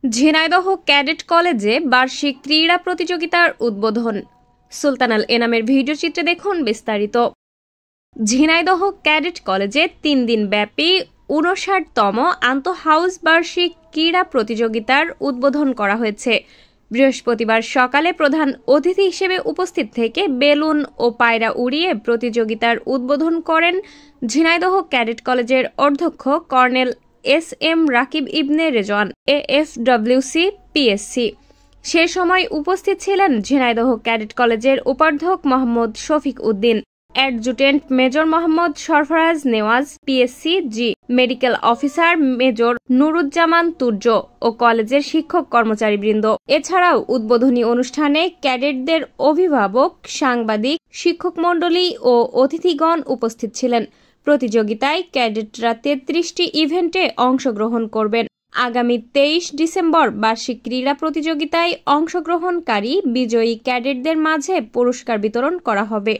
Jhenaidah cadet কলেজে বার্ষিক ক্রীড়া প্রতিযোগিতার উদ্বোধন। সুলতান আল এনামের ভিডিওচিত্রে দেখুন বিস্তারিত। ঝিনাইদহ ক্যাডেট কলেজে 3 দিন ব্যাপী 59তম আন্তঃহাউস বার্ষিক ক্রীড়া প্রতিযোগিতার উদ্বোধন করা হয়েছে। বৃহস্পতিবার সকালে প্রধান অতিথি হিসেবে উপস্থিত থেকে বেলুন ও পায়রা উড়িয়ে প্রতিযোগিতার উদ্বোধন করেন ঝিনাইদহ ক্যাডেট কলেজের অধ্যক্ষ colonel S M. Rakib Ibne Rezwan, AFWC, PSC. সে সময় উপস্থিত ছিলেন ঝিনাইদহ ক্যাডেট কলেজের উপাধ্যক্ষ Mohammad Shafiq Uddin, adjutant major Mohammad Sarfaraz Newaz, PSC G, medical officer major Nuruzzaman Turja ও কলেজের শিক্ষক কর্মচারীবৃন্দ। এছাড়াও উদ্বোধনী অনুষ্ঠানে ক্যাডেটদের অভিভাবক, সাংবাদিক, শিক্ষক মণ্ডলী ও অতিথিগণ উপস্থিত ছিলেন। প্রতিযোগিতায় ক্যাডেটরা 33টি ইভেন্টে অংশগ্রহণ করবেন। আগামী 23 ডিসেম্বর বার্ষিক ক্রীড়া প্রতিযোগিতায় অংশগ্রহণকারী বিজয়ী ক্যাডেটদের মাঝে পুরস্কার বিতরণ করা হবে।